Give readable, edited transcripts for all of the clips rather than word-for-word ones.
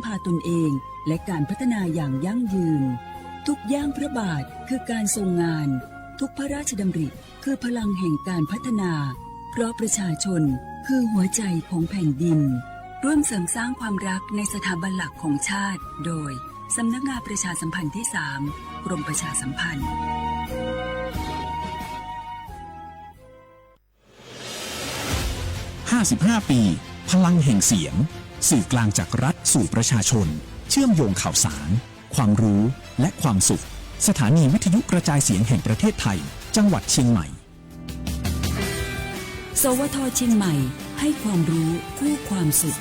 พาตนเองและการพัฒนาอย่างยั่งยืนทุกย่างพระบาทคือการทรงงานทุกพระราชดำริคือพลังแห่งการพัฒนาเพราะประชาชนคือหัวใจของแผ่นดินร่วมเสริมสร้างความรักในสถาบันหลักของชาติโดยสำนักงานประชาสัมพันธ์ที่ 3 กรมประชาสัมพันธ์55 ปีพลังแห่งเสียงสื่อกลางจากรัฐสู่ประชาชนเชื่อมโยงข่าวสารความรู้และความสุขสถานีวิทยุกระจายเสียงแห่งประเทศไทยจังหวัดเชียงใหม่สวท.เชียงใหม่ให้ความรู้คู่ความสุข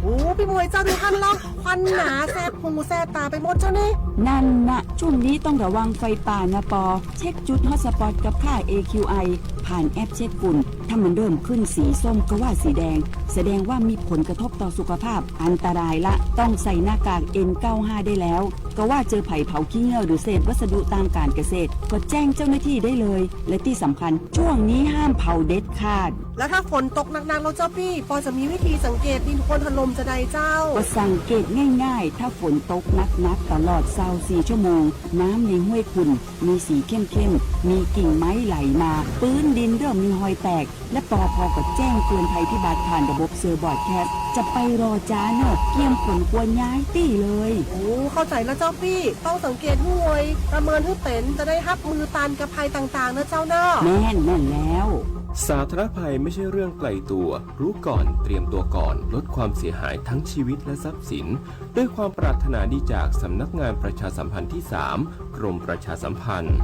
โอ้พี่มวยเจ้าดูคันล็อกควันหนาแสบหูแสบตาไปหมดเจ้านี่นั่นนะช่วงนี้ต้องระวังไฟป่านะปอเช็คจุดฮอตสปอตกับค่า AQI ผ่านแอปเช็คฝุ่นถ้ามันเริ่มขึ้นสีส้มก็ว่าสีแดงแสดงว่ามีผลกระทบต่อสุขภาพอันตรายละต้องใส่หน้ากาก N95 ได้แล้วก็ว่าเจอไผ่เผาขี้เง่าหรือเศษวัสดุตามการเกษตรก็แจ้งเจ้าหน้าที่ได้เลยและที่สำคัญช่วงนี้ห้ามเผาเด็ดขาดแล้วถ้าฝนตกหนักๆแล้วเจ้าพี่ปอจะมีวิธีสังเกตดินโคลนถล่มจะได้เจ้าก็สังเกตง่ายๆถ้าฝนตกหนักๆตลอด24 ชั่วโมงน้ำในห้วยขุ่นมีสีเข้มๆมีกิ่งไม้ไหลมาพื้นดินเริ่มมีหอยแตกและปพก็แจ้งเตือนภัยพิบัติผ่านระบบเซอร์บอร์ดแคสจะไปรอจ้าเนอะเกี่ยมผลกวนย้ายตี้เลยโอ้เข้าใจแล้วเจ้าพี่ต้องสังเกตห้วยประเมินให้เป็นจะได้รับมือตานกับภัยต่างๆนะเจ้าเนอะแม่นแล้วสาธารณภัยไม่ใช่เรื่องไกลตัวรู้ก่อนเตรียมตัวก่อนลดความเสียหายทั้งชีวิตและทรัพย์สินด้วยความปรารถนาดีจากสำนักงานประชาสัมพันธ์ที่ 3 กรมประชาสัมพันธ์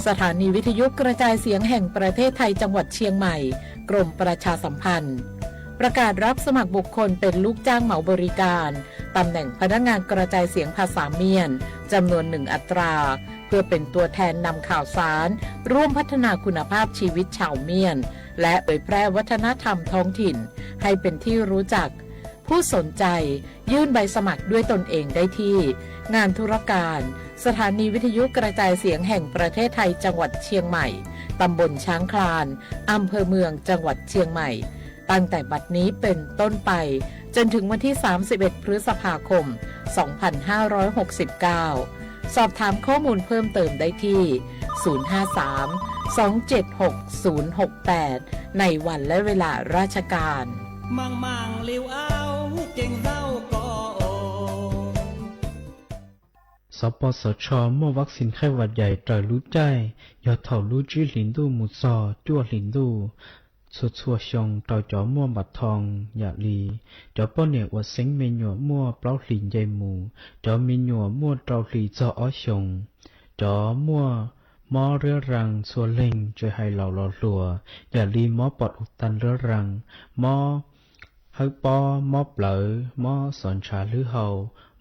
สถานีวิทยุกระจายเสียงแห่งประเทศไทยจังหวัดเชียงใหม่กรมประชาสัมพันธ์ประกาศรับสมัครบุคคลเป็นลูกจ้างเหมาบริการตำแหน่งพนักงานกระจายเสียงภาษาเมียนจำนวน1 อัตราเพื่อเป็นตัวแทนนำข่าวสารร่วมพัฒนาคุณภาพชีวิตชาวเมียนและเผยแพร่วัฒนธรรมท้องถิ่นให้เป็นที่รู้จักผู้สนใจยื่นใบสมัครด้วยตนเองได้ที่งานธุรการสถานีวิทยุกระจายเสียงแห่งประเทศไทยจังหวัดเชียงใหม่ตำบลช้างคลานอำเภอเมืองจังหวัดเชียงใหม่ตั้งแต่บัดนี้เป็นต้นไปจนถึงวันที่31 พฤษภาคม 2569 สอบถามข้อมูลเพิ่มเติมได้ที่ 053-276-068 ในวันและเวลาราชการมังเลี้ยวเอาเก่งเศร้าก็สปสชเมื่อวัคซีนไข้หวัดใหญ่ตรอยรู้ใจยอดเท่ารู้จื้อหลินดูหมุดซอจั่วหลินดูชัวชงต่อจอมั่วบัดทองอย่าลีจอป้อเนี่ยวัดเซ็งเมนหยัวมั่วเปล่าหลินใหญ่หมูจอมีหยัวมั่วเตาหลีจออ้อชงจอมั่วมอเรือรังสัวเล่งจะให้เราหล่อหลัวอย่าลีมอปอดอุดตันเรือรังมอให้ปอมอเปล่ามอสอนชาหรือเฮา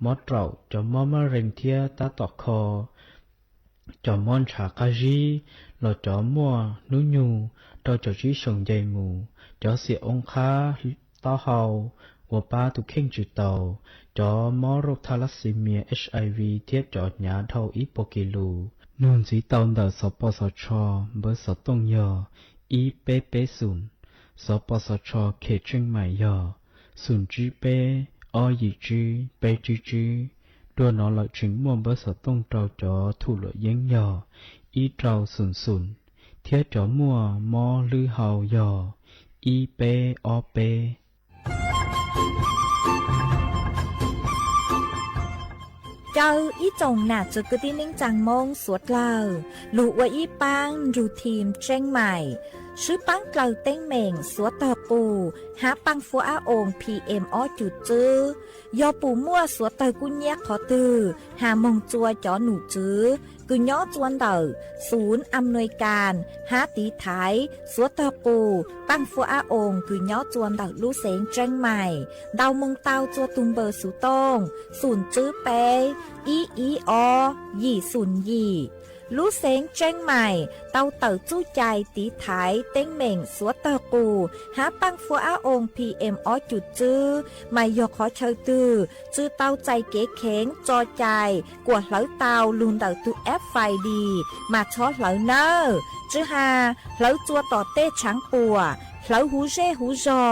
มอเต่าจอมอมะเร็งเทียตาตอกคอจอมอนฉากาจีหล่อจอมั่วนุญูเราจะชี้ส่งใจหมู่จะเสียองค้าต้อเฮาวัวป้าตุเข่งจุดเตาจอมอโรคทาลัสซีเมีย HIV เทียบจอดหยาเท่าอีโปกิลูนูนสีเตาเดอสปสชเบอร์สตงยออีเปเปศูนย์สปสชเขตเชียงใหม่ยอศูนย์จีเปอยีจีเปจีจีตัวนอหลักถึงม่วงเบอร์สตงเตาจอถูหลเย้งยออีเตาศูนย์เทียจอมั่วมอลือเฮายออีเปอเปเจ้าอีจงหนาจุดกตินิ่งจังมงสวดเล่าลูกว่าอีปังรูทีมเชียงใหม่ชื่อปังเกลาเต้งเหม่งสวดต่อปูหาปังฟัวอาอง PM อ้อจุดจื้อยอปูมั่วสวดเตอกุญแยกขอตือหามงจัวจอหนูจื้อกุญย้อจวนเตอศูนย์อำนวยการหาตีไทยสวดต่อปูปังฟัวอาองกุญย้อจวนเตอลูเสงเชียงใหม่ดาวมงเตาจัวตุงเบอร์สุตงศูนย์จื้อเปอีอยี่ศูนย์ยี่ รู้เสียงเจ้งใหม่เต้าเต่าจู้ใจตีไถเต้งเหม่งสัวเตอกูหาปังฟัวอาองพีเอ็มอจุดจื้อไม่ยกขอเชยตือจื้อเต้าใจเก๋เข็งจอใจกวดเหลาเต้าลุนเต่าตูแอฟไฟดีมาช็อตเหลาเนอจื้อหาเหลาจัวต่อเต้ช้างปัวเหลาหูเร่หูจอ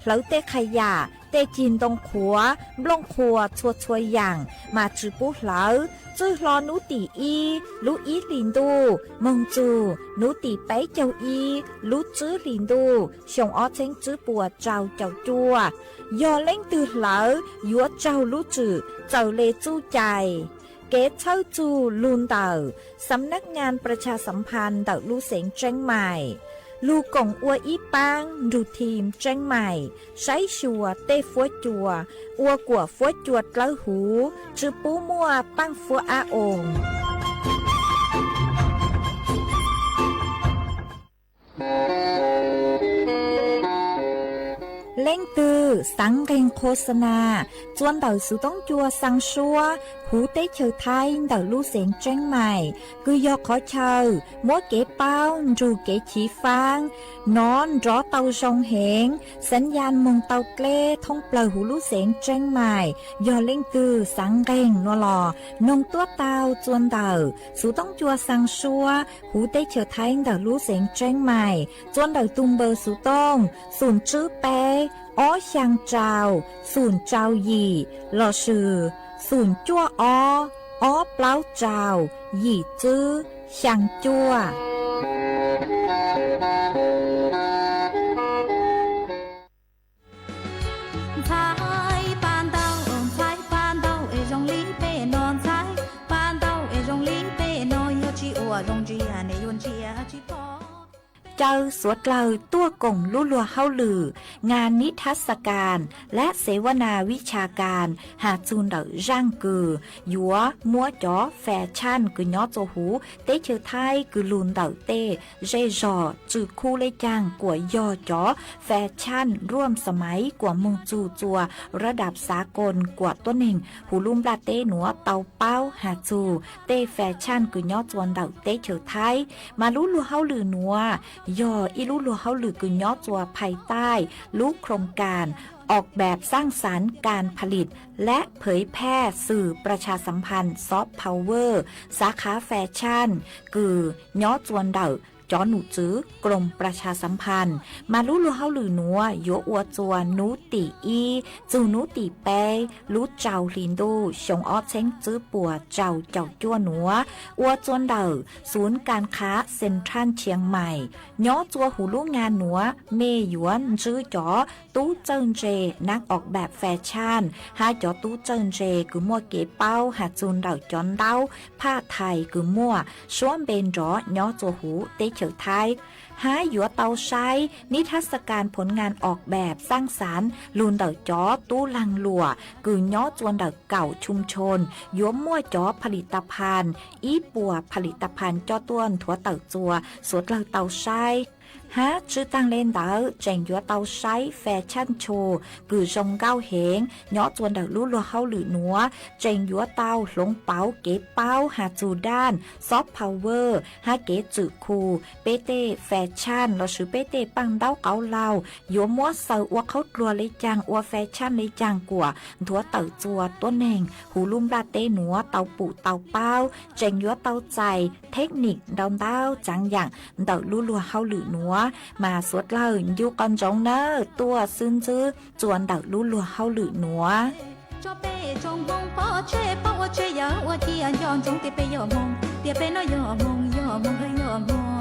เหลาเต้ขยะเต้จีนตรงขัวบลงขัวชัวชัวอย่างมาจื้อปุ๊เหลาจื้อรอนูตีอีลูอีลินดูมงจูนูตีไปเจ้าอีลูจื้อลินดูชงอ้อเชงจื้อปัวเจ้าจัวยอเล่งตือเหลายัวเจ้าลูจื้อเจ้าเลจู้ใจเกตเช่าจูลุนเต่าสำนักงานประชาสัมพันธ์เต่าลู่เสงเจ้งใหม่ลูกงอัวอีปังดูทีมเจ้งใหม่ใช้ชัวเต้ฟัวจัวอัวกัวฟัวจวดเล้าหูจื้อปูมัวปังฟัวอาองเล่งตือสังเกงโฆษณาจวนเต่าสุต้องจัวสังชัวหูเต้เชอไทยเต่าลู่เสียงเจ้งใหม่คือยอกขอเชอมัวเก๋เป้าจูเก๋ฉีฟางนอนรอเต่าชงเหงสัญญาณมงเต่าเกล้ท่องเปล่าหูลู่เสียงเจ้งใหม่ยอเล่งตือสังเกงนัวหลอนงตัวเต่าจวนเต่าสุต้องจัวสังชัวหูเต้เชอไทยเต่าลู่เสียงเจ้งใหม่จวนเต่าตุมเบอร์สุต้องศูนย์จื้อเป้อ้อช่างเจ้าศูนย์เจ้าหยี่หล่อชื่อศูนย์จั่วอ้อเปล่าเจ้าหยี่จื้อช่างจั่วเจ้าสวดเล่าตัวกงลุ่ลัวเฮาลืองานนิทรรศการและเสวนาวิชาการหาจูนเดอร่างกือยัวมัวจ๋อแฟชั่นกือยอโจหูเตเชอไทยกือลุนเดอเตเรจอจือคู่เลยจางกว่ายอจ๋อแฟชั่นร่วมสมัยกว่ามงจูจัวระดับสากลกว่าตัวหนึ่งหูลุ่มลาเต้หนัวเตาเป้าหาจูเตแฟชั่นกือยอจวนเดอเตเชอไทยมาลุ่ลัวเฮาลือหนัวยออีลูลัวเฮาหลือกุญยอจัวภายใต้ลูกโครงการออกแบบสร้างสรรค์การผลิตและเผยแพร่สื่อประชาสัมพันธ์ซอฟต์พาวเวอร์สาขาแฟชั่นกือยอจวนเดาจอหนูจื้อกรมประชาสัมพันธ์มาลู่ลัวเฮาหลือนัวโยอัวจัวนูตีอีจูนูตีเปลู่เจ้าลินดูชงออเช้งจื้อปัวเจ้าจั่วหนัวอัวจวนเดาศูนย์การค้าเซ็นทรัลเชียงใหม่ย้อจัวหูลู่งานหนัวเมหยวนจื้อจ๋อตู้เจิ้งเจนักออกแบบแฟชั่นหาจ๋อตู้เจิ้งเจกือมัวเก๋เป้าหาจูนเดาจอนเดาผ้าไทยกือมัวช้วนเบนจ๋อย้อจัวหูเตเฉยไทยหาหยัวเตาใช้นิทรรศการผลงานออกแบบสร้างสรรค์ลุนเดาจ๋อตู้ลังหลัวกือย่อจวนเดาเก่าชุมชนยัวมั่วจ๋อผลิตภัณฑ์อีปัวผลิตภัณฑ์จ้อต้วนถั่วเต่าจัวสวดเราเตาใช้ฮะชื่อตั้งเล่นเดาเจงยัวเตาใช้แฟชั่นโชว์กือจงเก้าเหงย่อจวนเดาลู่ลัวเฮาหรือหนัวเจงยัวเตาหลงเป๋าเก๋เป้าหาจูด้านซอฟต์พาวเวอร์ฮาเก๋จือคูเปเต้แฟชั่นเราชื่อเปเต้ปังเต้าเกาเหลายัวมัวเซอร์อัวเขากลัวเลยจังอัวแฟชั่นเลยจังกว่าถั่วเต่าจัวตัวเน่งหูลุ่มลาเต้หนัวเตาปูเตาเป้าเจงยัวเตาใจเทคนิคดาวเต้าจังอย่างเดาลู่ลัวเฮาหรือหนัวมาสวดเล่าอยู่ก่อนจงเนอตัวซึ้งจื้อจวนเดาลู่ลัวเฮาหรือหนัวcho bé trong mong có chơi bao chơi giờ qua kia nhon trong tiệp bé giờ mong tiệp bé nó giờ mong ơi giờ mong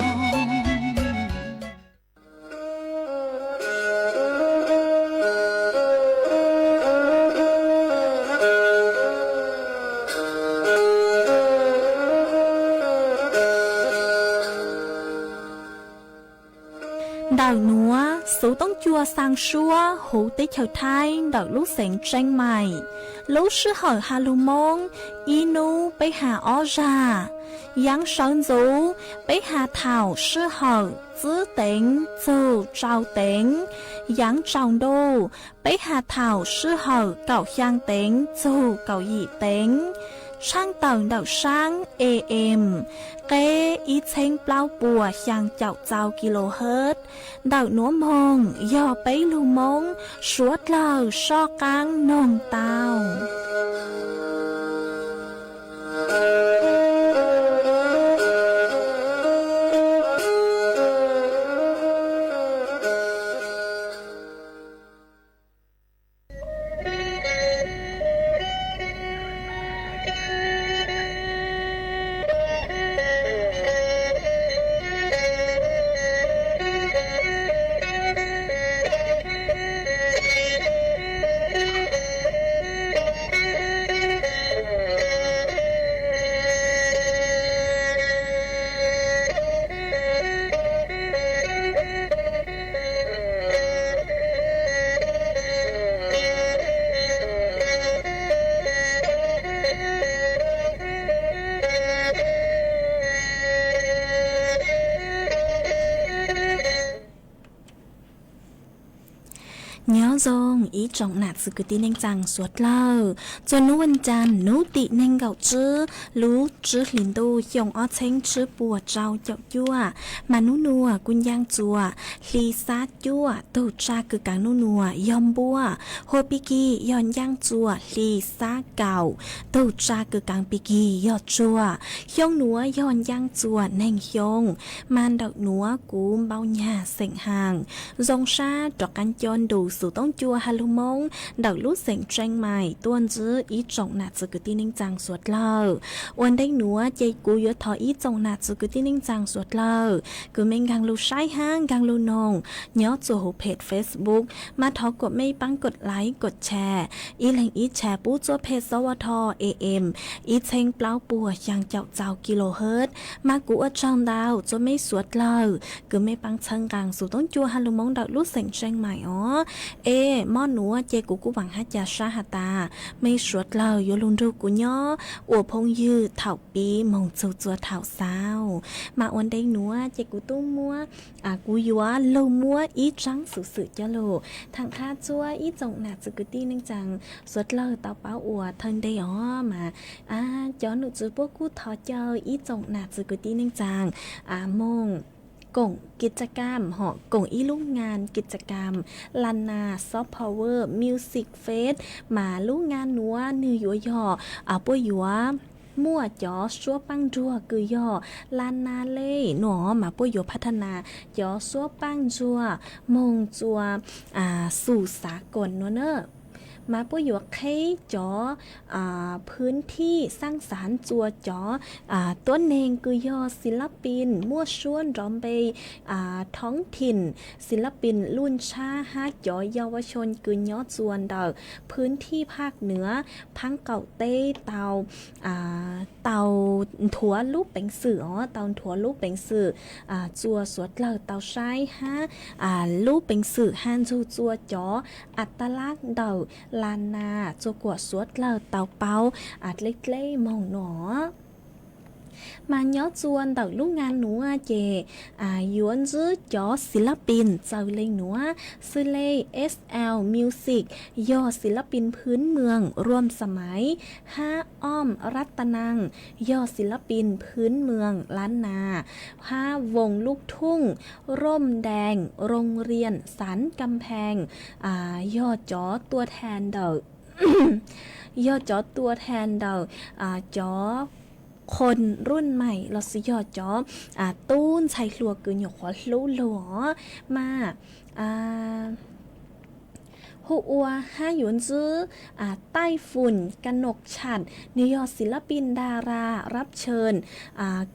ดาวนัวสูต้องจัวสังชัวหูติเฉาไทยดอกลูกเสียงเจงใหม่ลูกชื่อเหอฮาลูมงอีนูไปหาอ้อจายังสอนจูไปหาเถ่าชื่อเหอจื้อเต็งจูเจ้าเต็งยังเจ้าดูไปหาเถ่าชื่อเหอเก่าย่างเต็งจูเก่าหยี่เต็ง ช่างเต่าเดาช่าง AM เกอีเชงเปล่าปัวอย่างเจ้าเจ้ากิโลเฮิรตซ์เดาหนัวมงย่อไปลูมงสวดเหล่าซอกลางนองเตาจงอีจงหนัดสึกตีเน่งจังสวดเล่าจนนู้วันจันทร์นู้ติเน่งเก่าจื้อรู้จื้อหลินดูยงอ้อเช้งจื้อปัวเจ้าเจ้ายั่วมานูนัวกุญยางจัวลีซายั่วตูจาคือกางนูนัวยอมบัวโฮปิกีย้อนย่างจัวลีซาเก่าตูจาคือกางปิกียอดจัวยงหนัวย้อนย่างจัวเน่งยงมันดอกหนัวกูเบาหญ้าเสียงห่างจงชาดอกกันจนดูสู่ต้องจัวฮาลุมงดอกลูกเสียงแจงใหม่ต้วนจื้ออีจงหนาจืกตีนิ่งจังสวดเล่าวันได้หนัวใจกูยศทออีจงหนาจืกตีนิ่งจังสวดเล่ากูเม่งกังลูใช้ห้างกังลูนงย้อจัวหูเพจ Facebook มาทอกดไม่ปังกดไลค์กดแชร์อีแหล่งอีแชร์ปู้จัวเพจสวท AM อีเชงเปล่าปัวยังเจ้าเจ้ากิโลเฮิรตซ์มากูอัดช่องดาวจัวไม่สวดเล่ากูไม่ปังเชิงกังสู่ต้องจัวฮาลุมงดอกลูกเสียงแจงใหม่อ๋อม่อหนัวเจกูกูหวังฮัจยาชาฮาตาไม่สวดเล่าโยลุนรูกูย่ออวพงยืดเถ่าปีมงจูจัวเถ่าสาวมาวันได้หนัวเจกูตุ้มมัวกูยัวโลมัวอีจังสุสืจะโลทางท่าจัวอีจงหนาจุกตีนึงจังสวดเล่าเตาเป้าอวทันได้อ๋อมาจอหนูจูพวกกูทอเจออีจงหนาจุกตีนึงจังมงกงกิจกรรมหอกงอีลูกงานกิจกรรมลานาซอฟต์พาวเวอร์มิวสิกเฟสมาลูกงานนัวนือยัวย่อป่วยยัวมั่วจอซัวปังจัวคือย่อลานนาเล่หนอมาป่วยยัวพัฒนาจอซัวปังจัวมงจัวสู่สากลเนอะมาปุ้ยหยวกให้จอพื้นที่สร้างสรรค์จัวจอตัวเนงคือย่อศิลปินมั่วชวนรอมไปท้องถิ่นศิลปินรุ่นชาฮักจอเยาวชนคือย่อจวนดอกพื้นที่ภาคเหนือพังเก่าเต้เตาถั่วลูกเป็นสื่อเตาถั่วลูกเป็นสื่อจัวสวดเล่าเตาใช้ลูกเป็นสื่อฮันจูจัวจออัตลักษณ์เดาลานนาจัวกวดสวดเล่าเตาเป้าเล็กๆมองหนอมาย้อจวนเต่าลูกงานหนูเจยวนจื้อจอศิลปินเจ้าเล่งหนูซื้อเล่ SL Music ย่อศิลปินพื้นเมืองรวมสมัย5อ้อมรัตนังย่อศิลปินพื้นเมืองล้านนา5วงลูกทุ่งร่มแดงโรงเรียนสันกำแพงย่อจอตัวแทนเต่า ย่อจอตัวแทนเต่าจอคนรุ่นใหม่เราสิยอดจอตู้นใช้ครัวเกินหยกหัวรู้หลวมาหัวห้าหยวนซื้อใต้ฝุ่นกนกฉัดนิยอศิลปินดารารับเชิญ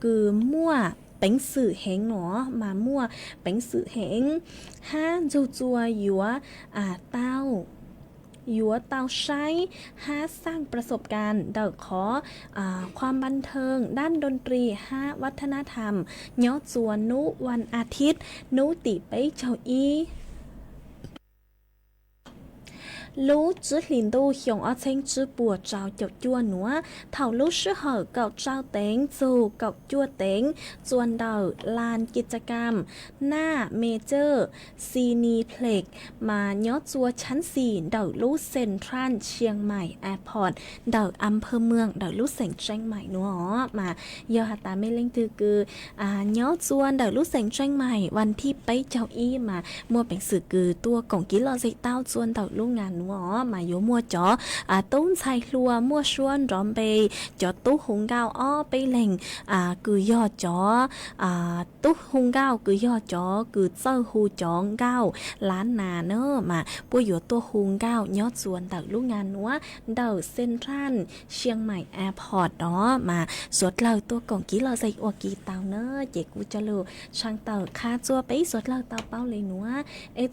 คือมั่วเป็นสื่อเหงหนอมามั่วเป็นสื่อเหงห้าจัวหยัวเต้ายัวเตาใช้สร้างประสบการณ์ขอความบันเทิงด้านดนตรีวัฒนธรรมย้อจวนนุวันอาทิตย์นุติไปเจ้าอี lú chứ liền đu hiong ở trên chứ bùa trào chọc chua nữa thảo lú sư hở cậu trao tiếng dù cậu chua tiếng chuồn đầu làn กิจกรรมหน้าเมเจอร์ซีนีเพล็กมาย้อจัวชั้น4เดาลูเซ็นทรัลเชียงใหม่แอร์พอร์ตเดาอำเภอเมืองเดาลูเซ็งเชียงใหม่นัวมายอหาตาไม่เล่งตือคือย้อจวนเดาลูเซ็งเชียงใหม่วันที่ไปเจ้าอี้มามัวเป็นสื่อคือตัวของกิโลใจเต้าจวนเดาลูงานนัวมาโยมัวจ๋อตุ้นชายลัวมัวชวนร้อมไปจ๋อตู้หงกาวอ้อไปเล่งคือยอจ๋อตู้หงกาวคือยอจ๋อคือเจ้าหูจ๋องกาวล้านนาเนอมาปุยอยู่ตัวหงกาวยอดส่วนเดาลูกงานนัวเดาเซ็นทรัลเชียงใหม่แอร์พอร์ตเนาะมาสวดเราตัวกล่องกี้เราใส่อวกีเตาเนอเจกูจะลูช่างเตาคาจัวไปสวดเราเตาเป้าเลยนัว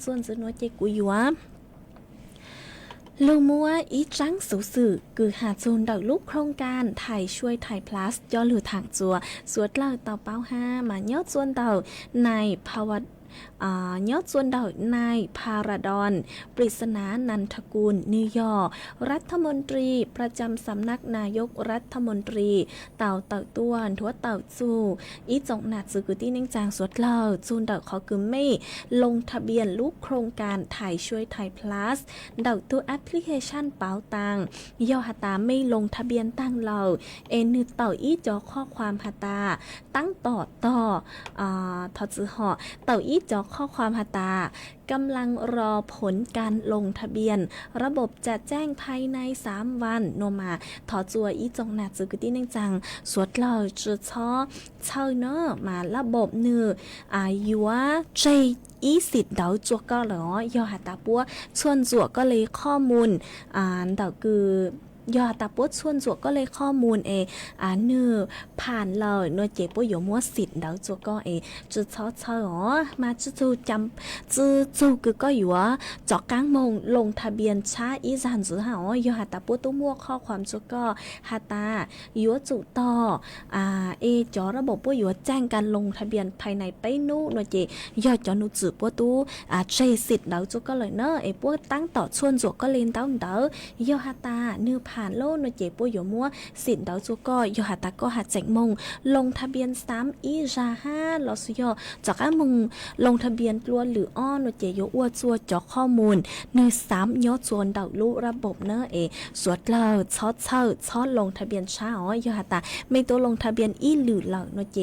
ส่วนซื้อนัวเจกูอยู่ลูมัวอีจังสูสื่อคือหาจูนเดาลูกโครงการไทยช่วยไทยพลัสย่อหรือทางจัวสวดเล่าเตาเป้า5มาย่อจวนเดาในภาวะยอดส่วนดาวนายพาราดอนปริศนานันทกูลนิวยอร์กรัฐมนตรีประจำสำนักนายกรัฐมนตรีเต่าต้วนทัวเต่าจูอีจงหนัดสื่อคือที่นิ่งจางสวดเล่าจูนเดาเขาคือไม่ลงทะเบียนลูกโครงการไทยช่วยไทยพลัสเดาตัวแอปพลิเคชันเป๋าตังยอหาตาไม่ลงทะเบียนตั้งเรานึเต่าอีจอข้อความหาตาตั้งต่อทอจือหอเต่าอีจอข้อความหาตากำลังรอผลการลงทะเบียนระบบจะแจ้งภายใน3วันโนมาถอจัวอีจงหนาจือกุตินึงจังสวดเราจือช้อเช่าเนอมาระบบเนื้อยัวใจอีสิทธิ์เดาจัวก็เหรอยอหาตาปัวชวนจัวก็เลยข้อมูลเดาคือยอตาปวดชวนจัวก็เลยข้อมูลเนื้อผ่านเลยหน่วยเจ็บปวดอยู่มัวสิทธิ์เดาจัวก็จุดเช่ามาจูจำจูก็อยู่จอกกลางมงลงทะเบียนช้าอีสานจือหายอหาตาปวดตู้มัวข้อความจัวก็หาตาอยู่จุต่อจอระบบปวดอยู่แจ้งการลงทะเบียนภายในไปนู้หน่วยเจยอจอนุจือปวดตู้ใจสิทธิ์เดาจัวก็เลยเนอะปวดตั้งต่อชวนจัวก็เล่นเดายอหาตาเนื้อผ่านโลนเจ็บปวดอยู่มัวสินเดาจูก็ยหาตาก็หาแจกมงลงทะเบียน3อีจา5ลอสยอจากมงลงทะเบียนกลัวหรืออ้อนเจยอ้วจัวจอกข้อมูลใน3ยอดส่วนเดาลูระบบเนอสวดเล่าช็อตเช่าช็อตลงทะเบียนช้ายหาตาไม่ตัวลงทะเบียนอีหรือเหล่าเจ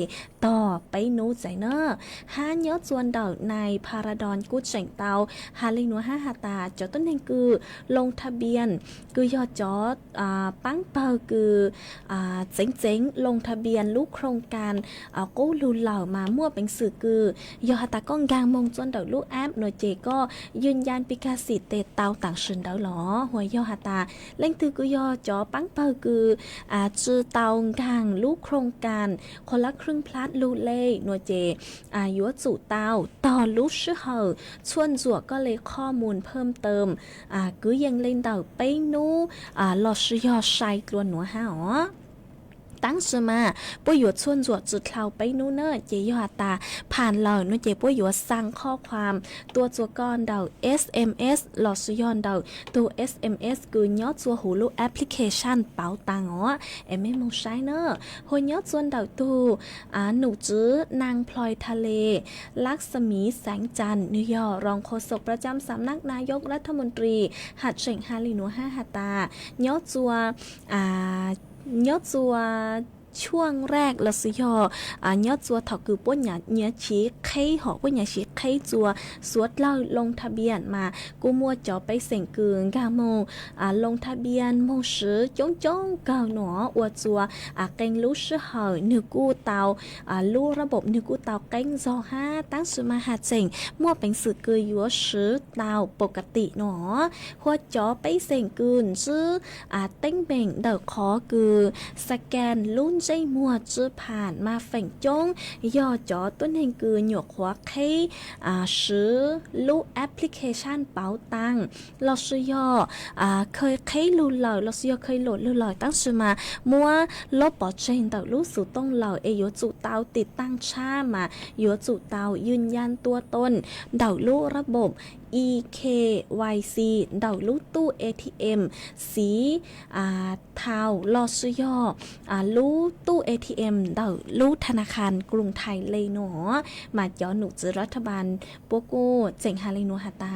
ต่อไปโน้ใจเนอ5ยอดส่วนเดาในพาราดอนกู้เจ๋งเตาหาลิงนัว5หาตาจอต้นเองคือลงทะเบียนคือยอดจอปังเปาคือเจ๋งลงทะเบียนลูกโครงการกู้ลูเหล่ามามั่วเป็นสื่อคือยอตาก้องกลางมงจนเดาลูกแอปหน่วยเจก็ยืนยันปิกาสิเตเตาต่างชินเดาหลอหัวยอตาเล่งตือคือยอจอปังเปาคือจือเตากลางลูกโครงการคนละครึ่งพลัดลูเล่หน่วยเจยัวจุเตาต่อลูกชื่อเหอชวนจั่วก็เลยข้อมูลเพิ่มเติมกือยังเล่นเดาไปนู้หลอดยอชายกลัวหนัวหาตั้งชื่อมาป่วยหยวดชวนจวดจุดเท้าไปนู้นเนอเจยอตาผ่านเรานู้นเจป่วยหยวดสั่งข้อความตัวจัวก้อนเดา SMS หลอดยอนเดาตัว SMS คือยอดจัวหูลูแอปพลิเคชันเป๋าตังไม่มองใช้เนอหัวยอดชวนเดาตัวหนูจื้อนางพลอยทะเลลักษมีแสงจันทร์นิวยอร์กรองโฆษกประจำสำนักนายกรัฐมนตรีหัดเฉิงฮาลีนัว5หาตายอดจัวยอดจัวช่วงแรกละสิยอยอดจัวถอคือป้นหยาเนื้อชี้ไข่หอกป้นหยาชี้ไข่จัวสวดเล่าลงทะเบียนมากูมัวจ่อไปเสียงกึ่งกาโมลงทะเบียนโมชื่อจ้องเก่าหนออวจัวเก่งรู้ชื่อเหอนึกกู้เตารู้ระบบนึกกู้เตาเก่งซอ5ตั้งสมาหาเจ๋งมัวเป็นสื่อคือยัวชื่อเตาปกติหนอหัวจ่อไปเสียงกึ่งชื่อเต้งเบ่งเดาขอคือสแกนลุ้นใจมัวจื้อผ่านมาแฝงจงย่อจอต้นแห่งกือหยวกหัวไข่ซื้อลูแอปพลิเคชันเป๋าตังเราซื้อย่อเคยไข่ลูเหล่าเราซื้อย่อเคยโหลดลูเหล่าตั้งชื่อมามัวลบปอเจนแต่ลูกสู่ต้องเหล่ายัวจุเตาติดตั้งชามายัวจุเตายืนยันตัวตนเดาลูระบบ EKYC เดาลูตู้ ATM สีเทาลอซื้อย่อลูตู้ ATM เดาลูธนาคารกรุงไทยเลยหนอมาย้อนหนุจือรัฐบาลโปโก้เจ๋งฮาเลยหนูฮาตา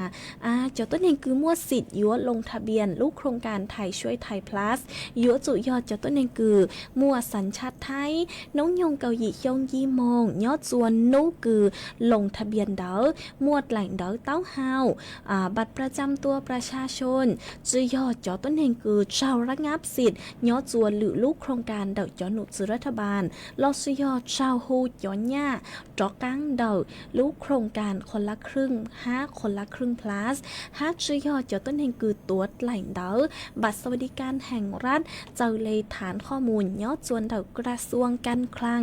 เจ้าต้นเองคือมั่วสิทธิ์ยัวลงทะเบียนลูกโครงการไทยช่วยไทย plus ยัวจุยอดเจ้าต้นเองคือมั่วสัญชาติไทยน้องยงเกาหยียงยี่มงยอดจวนนู้คือลงทะเบียนเดอมวดแหล่งเดอเต้าเฮาบัตรประจำตัวประชาชนจือยอดเจ้าต้นเองคือเจ้าระงับสิทธิ์ยอดจวนหรือลูกโครงการเดอย้อนหนุจือรัฐบาลลอซื้อยอดเจ้าฮูย้อนย่าจอกังเดอลูกโครงการคนละครึ่ง5คนละครึ่ง plus จือยอดเจ้าต้นเองคือตัวแหล่งเดอบัตรสวัสดิการแห่งรัฐเจ้าเลยฐานข้อมูลยอดจวนเดอกระทรวงการคลัง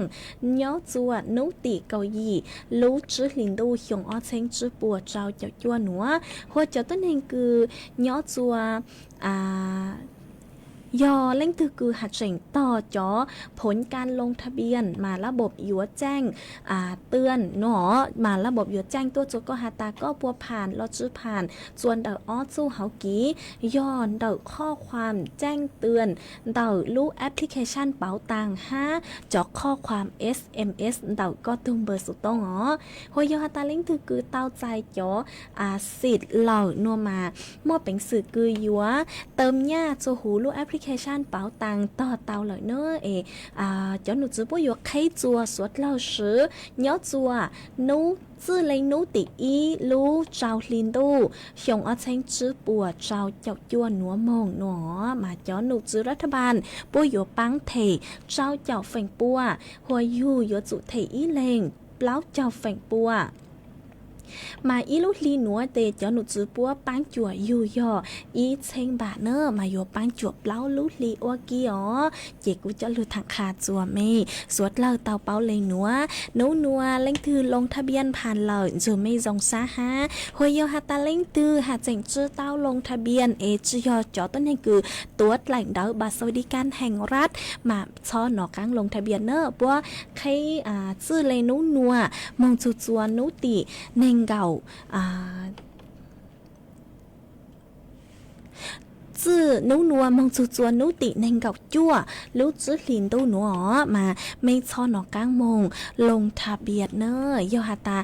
ยอดจวนนุติเกาหยีลูกจื้อหลินดูหยงอ้อเชงจื้อปัวเจ้าเจ้าจัวหนัวหัวเจ้าต้นเองคือยอดจัวยอเล่งคือหัดเฉ่งต่อจอผลการลงทะเบียนมาระบบยัวแจ้งเตือนหนอมาระบบยัวแจ้งตัวจุก็หาตาก็ปัวผ่านลอจื้อผ่านส่วนเดาอ้อสู้เฮากีย้อนเดาข้อความแจ้งเตือนเดาลูกแอปพลิเคชันเป๋าตัง5จอกข้อความ SMS เดาก็ตุ้มเบอร์สุดต้องอ๋อหัวยอหาตาเล่งคือเต้าใจจอสิทธิ์เหล่านัวมามั่วเป็นสื่อคือยัวเติมหญ้าโจหูลูกแอปพลิเคชันเป๋าตังต่อเตาเลยเนอะเจ้าหนูจื้อปุ้ยใครจัวสวดเล่าซื้อย้อจัวนูจื้อเลยนูติอีลูเจ้าลินดูชงเอาเชงจื้อปัวเจ้าเจ้าจัวหนัวมองหนอมาเจ้าหนูจื้อรัฐบาลปุ้ยปังเถเจ้าเจ้าเฟ่งปัวหัวยู่ยจุเถอีเลงเปล่าเจ้าเฟ่งปัวมาอีลูกลีหนัวเตเจ้าหนูจื้อปัวปังจั่วอยู่ย่ออีเชงบาเนอร์มาโยปังจั่วเปล่าลูกลีอวกี้อ๋อเจกูจะลือทางคาจั่วเมสวดเล่าเตาเป้าเลยหนัวเล่งตือลงทะเบียนผ่านเลยจูไม่จงซาฮะหัวยอฮาตาเล่งตือหาเจ๋งจื้อเต้าลงทะเบียนจื้อยอจ่อต้นนี่คือตัวแหล่งเดาบัตรสวัสดิการแห่งรัฐมาช้อหนอกังลงทะเบียนเนอร์ปัวใครจื้อเลยนัวมองจูจัวนุติเน่งเก่าจื้อนัวมองจูจัวนุติเน่งเก่าจั่วลูกจื้อหลินตู้หนัวมาไม่ชอหนอก้างมงลงทะเบียนเนอยอหาตา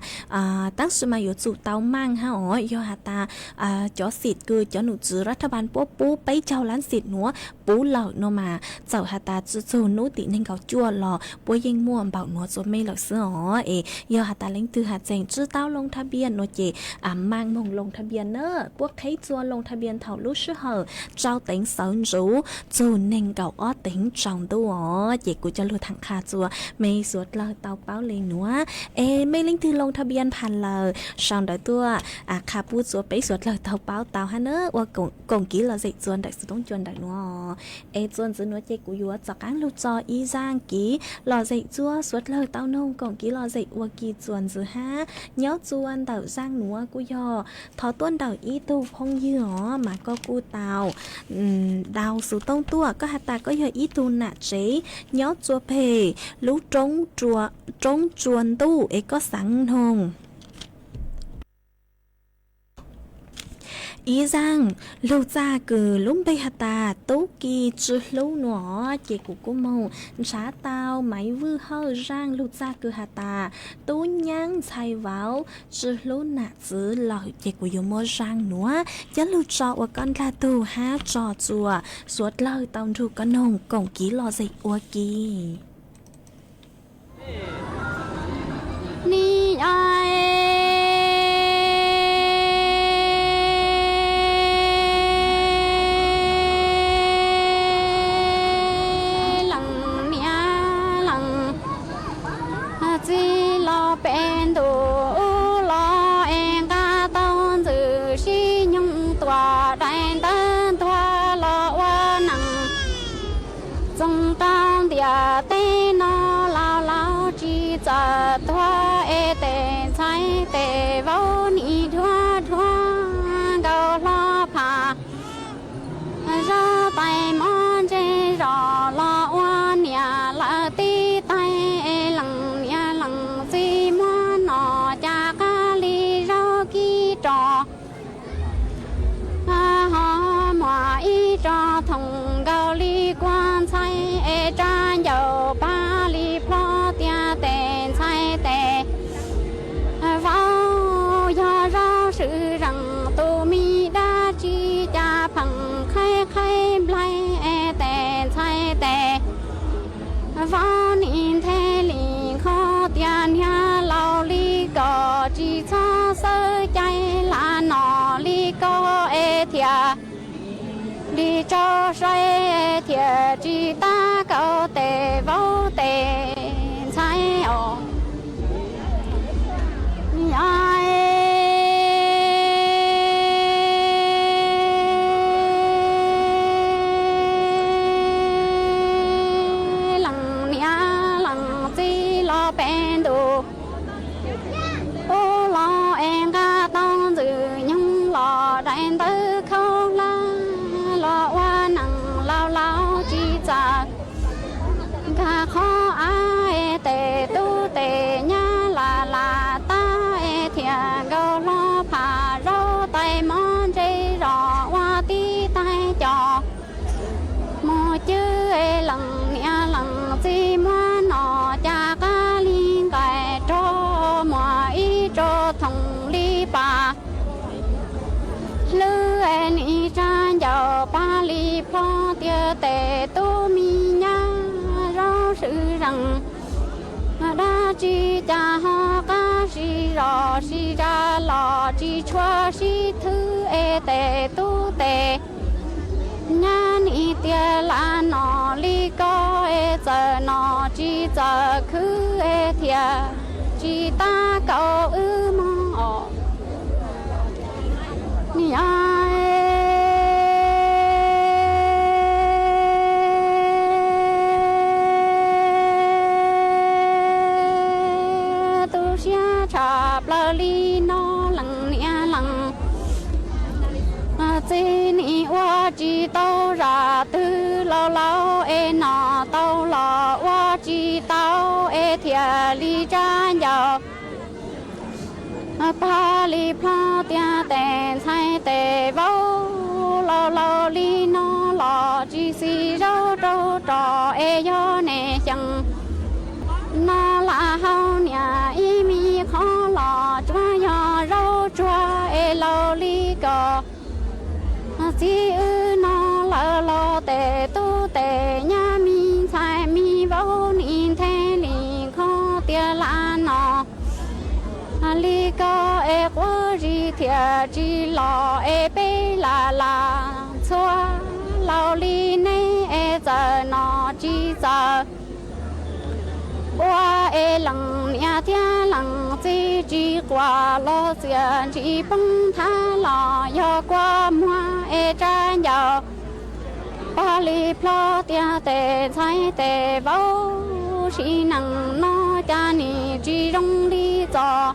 ตั้งสมัยอยู่จู่เต้ามั่งฮะอ๋อยอหาตาจอสิทธิ์คือจอหนูจื้อรัฐบาลปูไปเจ้าล้านสิทธิ์หนัวปูเหล่าโนมาเจ้าหาตาจูนุติเน่งเก่าจั่วหล่อปูยิงม่วงเบาหนัวจนไม่หลักเสืออ๋อยอหาตาเล่งตือหาเจงจื้อเต้าลงทะเบียนโนเจมั่งมงลงทะเบียนเนอพวกใครจัวลงทะเบียนเท่าลูกชื่อเหอเจ้าtỉnh sớm rú dù nên cậu ó tỉnh trong tu ó chị của cho lưu thằng kha chùa mày suốt lơ tao báo lên nữa mày linh thư lông thà biênผ่านlờ xong đợi tua kha pu chùa bấy suốt lơ tao báo tao ha nữa và cùng kỹ là dạy chuồn đại sự đông chuồn đại nữa chuồn dưới nữa chị của yua cho cán lưu cho y giang kỹ lò dạy chùa suốt lơ tao nông cùng kỹ lò dạy và kỳ chuồn dưới ha nhớ chuồn đảo giang nữa của yo thọ tuôn đảo y tu phong dư ó mà có cu tao đào sự tông tua có hạt ta có giờ ý tu nạ chế nhớ chùa phê lú trống chuồn tu có sẵn hồn ý rằng lưu gia cử lúng bay hạt ta tố kỳ chứ lưu nó chị của cô mông xá tao máy vư hơ rang lưu gia cử hạt ta tố nhang xài vào chứ lưu nạ chứ lợi chị của yêu mô rang nữa chứ lưu trọ và con la tù há trò chùa suốt lời tao ru con hồng cổng ký lo dậy ua kỳ ni ai bên đồ lo em ca tông dự si nhung tòa đại tân tòa lo hoa nặng trong tông địa tê nó lao lao chi sự rằng tu mi đa chi cha phẳng khai khai blai tè chai tè võ nín thế lì khó tiền nha lao li có chỉ cho sơ chạy là nọ li có thia đi cho say thia chỉ ta có tè vô tè chai ô khó ai tề tu tề nha là ta thiệt gò lo phà rau tay món dây rò hoa tí tay trò một chữ lần nia lần gì mua nọ cha cá liên cài cho mọi ý cho thằng li bà lư en y chan giàu ba li pho tia tề tu mi nha sự rằng đa chi cha ho ca si rò si ra lò chi chua si thứ tề tu tề nha ni tia la nọ li có giờ nọ chi giờ cứ thia chi ta cầu ư mong ni ai li nó lằng nia lằng chỉ ni wa chỉ tao ra từ lâu lâu nọ tao lo wa chỉ tao thia li cha giàu ba li pha tia tè sai tè vô lâu lâu li nó lo chỉ si rau rau trò yo nè chẳng nó là hao nhà y mi khó lò cho nhỏ rau cho lâu li cò chỉ ư nó là lo tè tu tè nhà mi sai mi vô nín thế li khó tia la nọ li cò quá gì thiệt chỉ lo bê là xóa lâu li này giờ nó chỉ giờ qua lằng nhà thia lằng chỉ qua lo xiên chỉ bông tha lo yo qua mua cha giàu ba li plo tia tè sai tè vô chỉ năng nó cha ni chỉ rong đi cho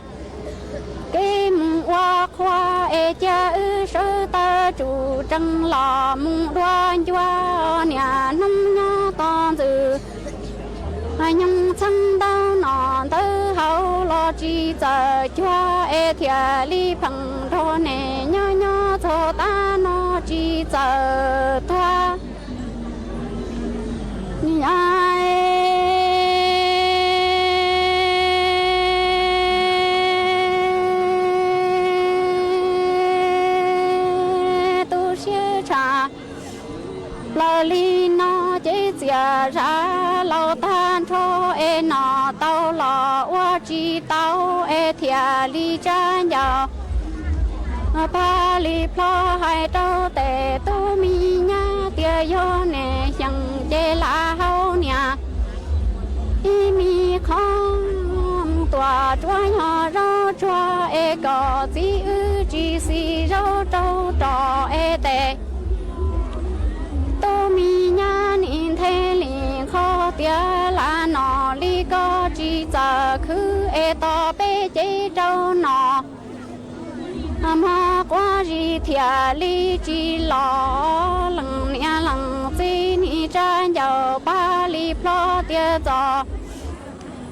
cái mùng hoa khoa cha ư sơ ta chủ trăng lò mùng đoan choa nhà năm nhỏ con từ nhung chân đau nọ tới hậu lo chi giờ cho thia li phẳng thô nè nhỏ nhỏ thô ta nó chi giờ thoa nhai tu xia cha lo li nó chế chia ra lo tan cho nọ tao lo wa chi tao thia li cha giàu ba li plo hai tao tè tu mi nha tia yo nè chẳng chế la hao nha y mi không tòa chúa nhỏ rau chúa có gì ư chỉ si rau trâu trò tè tô mi nha nín thế li khó tia là nọ li có chỉ giờ cứ to bê chế trâu nọ mà qua gì thia li chỉ lo lằng nia lằng gì ni cha giàu ba li plo tia giò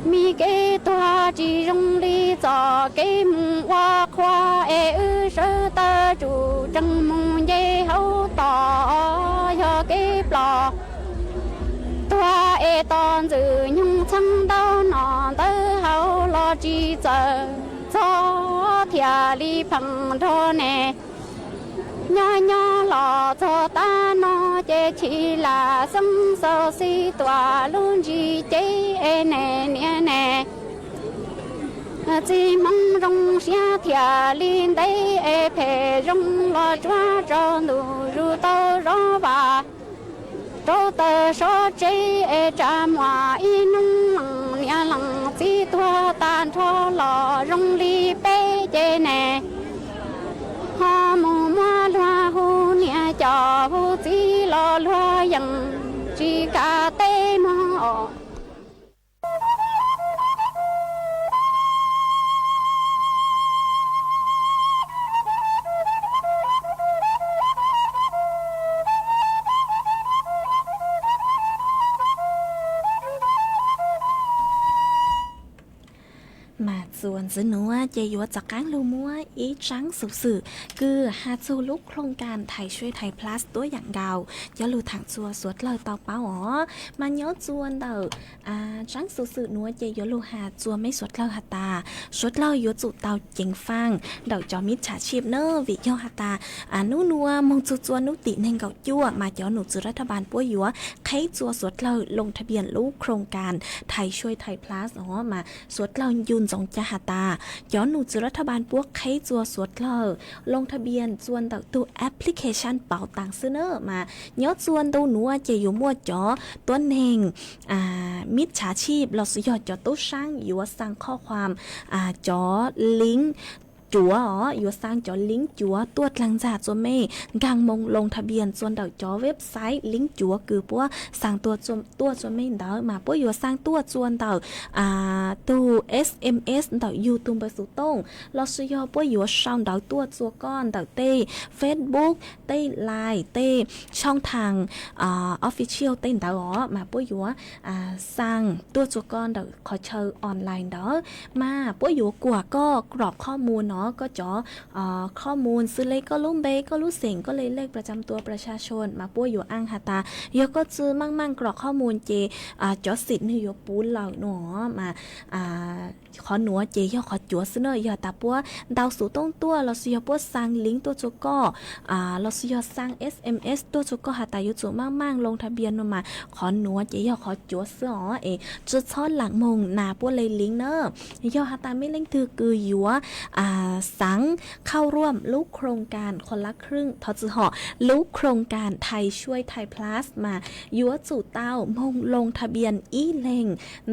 mi cái toa chỉ rong li giò cái mùng hoa khoa ư sơ ta chủ trăng mùng dây hậu tỏ cho cái plò toa ton dự nhung chăng đau nọ tới hậu lo chỉ giờ cho thiệt đi phẳng thô nè nhỏ nhỏ lọ cho ta nó chế chỉ là sông sâu si tòa luôn gì chế nè nè nè chỉ mong rong xe thiệt lên đây phê rong lo choa cho nụ ru tao rõ bà trâu tơ số chế trả hòa in nông nhà lăng chỉ tua tan cho lò rong li bê chế nè hoa mù hoa loa hu nhà cho hu chỉ lo loa yang chỉ cả tê nó màส่วนซื้อหนัวเจยัวจากการลูมัวอีจังสุสื่อคือฮาจูลุกโครงการไทยช่วยไทยพลัสตัวอย่างเก่าจะลูถังจัวสวดเลยเตาเป้าอ๋อมาย้อนจวนเตอจังสุสื่อนัวเจยัวลูหาจัวไม่สวดเลยหาตาสวดเลยยัวจุเตาเจิงฟังเดาจอมิจฉาชีพเนอวิยอหาตานูนัวมงจูจวนนุติเน่งเก่าจั่วมาเจ้าหนูจุรัฐบาลปัวยัวใครจัวสวดเลยลงทะเบียนลูกโครงการไทยช่วยไทยพลัสอ๋อมาสวดเลยยุนจงจะหาตาย้อนหนูจุรัฐบาลพวกใครจัวสวดเลอลงทะเบียนจวนต่อตัวแอปพลิเคชันเป่าตังซื้อเนอมาย้อนจวนตัวหนูจะอยู่มั่วจ๋อตัวเน่งมิจฉาชีพเราสยอดจ๋อตู้ช่างอยู่ว่าสั่งข้อความจ๋อลิงก์จัวอ๋ออยู่สร้างจอลิงก์จัวตัวหลังจากจัวเมกังมงลงทะเบียนส่วนเดาจอเว็บไซต์ลิงก์จัวคือพวกสร้างตัวจัวเมเดามาพวกอยู่สร้างตัวจวนเดาตัว SMS เดาอยู่ตุ่มไปสู่ต้งเราสยอพวกอยู่ช่องเดาตัวจัวก้อนเดาเต้ Facebook เต้ไลน์เต้ช่องทางOfficial เต้เดาอ๋อมาพวกอยู่สร้างตัวจัวก้อนเดาขอเชิญออนไลน์เดามาพวกอยู่กว่าก็กรอกข้อมูลเนาะก็จ่อข้อมูลซื้อเลขก็ลุ่มเบก็รู้เสียงก็เลยเลขประจำตัวประชาชนมาป้วยอยู่อ้างหาตายก็ซื้อมั่งกรอกข้อมูลเจจ่อสิทธิ์นี่อยู่ปูนเหล่าหนอมาขอหนัวเจยอขอจั่วซื้อเนยอตาปัวดาวสู่ต้งตัวเราสิยอปัวสร้างลิงก์ตัวจุก็เราสิยอสร้าง SMS ตัวจุก็หาตาอยู่จุมั่งลงทะเบียนมาขอหนัวเจยอขอจั่วซื้อจุดช้อนหลังมงหนาปัวเลยลิงก์เนอยอหาตาไม่เล่นคืออยู่สังเข้าร่วมลูกโครงการคนละครึ่งทจือหอลูกโครงการไทยช่วยไทยพลัสมายัวจู่เต้ามงลงทะเบียนอีเล่ง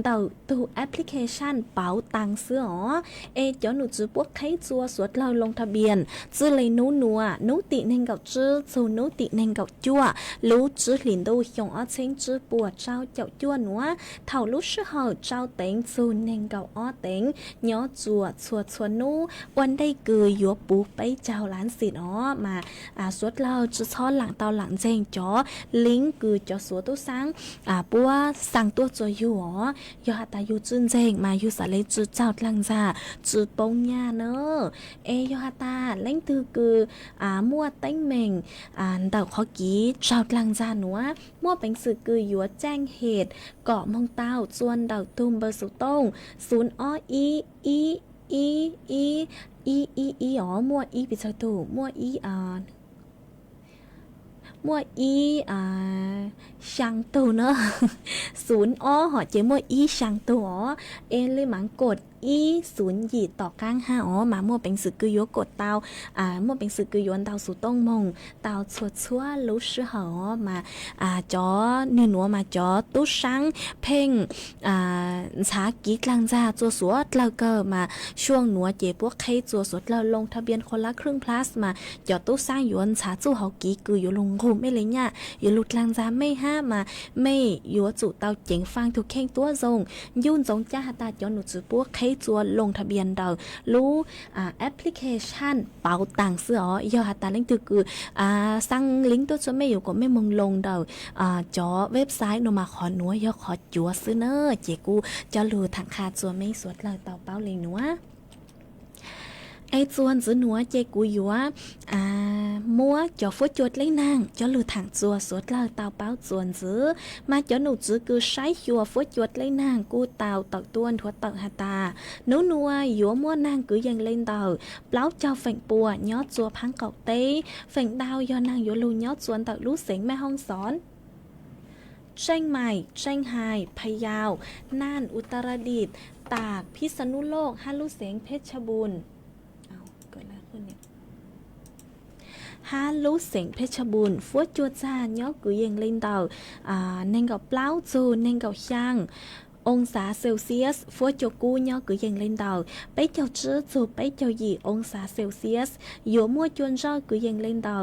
เต่าตูแอปพลิเคชันเป๋าตังเสื้อเจ้าหนูจื้อพวกใครจัวสวดเราลงทะเบียนจื้อเลยนูนัวนูติเน่งเก่าจื้อจูนูติเน่งเก่าจั่วรู้จื้อหลินดูหยงอ้อเชิงจื้อปวดเจ้าเจ้าจั่วหนัวเท่ารู้ชื่อหอเจ้าเต็งจูเน่งเก่าอ้อเต็งย้อจั่วชวนนูวันได้เกยยัวปูไปเจ้าล้านสิอ๋อมาสวดเราจะช้อนหลังเตาหลังเจงจ๋อลิงคือจ๋อสัวตู้สังปัวสั่งตัวจอยอยู่อ๋อยอตาอยู่จุนเจงมาอยู่สะเลจืเจ้าหลังจ่าจืปงญาเนอยอตาเล่งตือคือมั่วเต้งเมงเต่าขอกี้เจ้าหลังจ่าหนัวมั่วเป็นสื่อคือยัวแจ้งเหตุเกาะมองเต้าจวนเต่าตุ้มเบอร์สุต้ง0 อ๋อมั่วอีปิดประตูมั่วอีช่างตูเนอะ0 อ๋อหอเจมั่วอีช่างตูอ๋อเลยหมังกดอี0หยีต่อกลาง5อ๋อมามั่วเป็นสึกกือโยกดเตามั่วเป็นสึกกือยวนเตาสู่ต้องมงเตาชัวรู้ชื่อหอมาจอเนื้อหนัวมาจอตู้ช่างเพ่งชากีกลางจ้าจัวสวดเราเกิดมาช่วงหนัวเจ็บพวกใครจัวสวดเราลงทะเบียนคนละครึ่งพลัสมาจอตู้สร้างยวนชาจู้เฮากีกืออยู่ลงโคไม่เลยเนี่ยอย่าหลุดกลางจ้าไม่ห้ามาไม่ยัวจุเตาเจ๋งฟังถูกแข่งตัวทรงยุ่นทรงจ้าตาจอหนูจือพวกใครจัวลงทะเบียนเรารู้แอปพลิเคชันเป๋าตังเสื้อยอหาตาลิงก์คือสั่งลิงก์ตัวจะไม่อยู่ก็ไม่มงลงเราจอเว็บไซต์นมาขอหนัวยอขอจัวซื้อเนอเจกูจะรู้ทางคาจัวไม่สวดเลยเต่าเป้าเลยหนัว ไอ้จวนจื้อหนัวเจกูอยู่ว่ามัวจอฟัวจวดเลยนางจอหลุดถังจัวสวดเล่าเตาเป้าจวนจื้อมาจอหนูจื้อคือใช้ชัวฟัวจวดเลยนางกูเตาตอกต้วนทัวตอกหาตาหนูนัวยัวมัวนางคือยังเล่นเตาเปล่าเจ้าแฝงปัวยอดจัวพังเกาเต้แฝงดาวยอนางยัวลูยอดจวนตอกลูเสียงแม่ห้องสอนเชียงใหม่เชียงไฮ้พะเยาน่านอุตรดิตถ์ตากพิษณุโลกฮัลลุเสียงเพชรบูรณ์เกิดอะไรขึ้นเนี่ยฮาลูเสียงเพชรบูรณ์ฟัวจัวจานยอกกุยงเล่นเต่าเน่งกับเปล่าจูเน่งกับช่างองศาเซลเซียสฟัวจกูยอกุยงเล่นเต่าไปเจ้าจื้อจูไปเจ้าหยี่องศาเซลเซียสยัวมัวจวนจ้อกุยงเล่นเต่า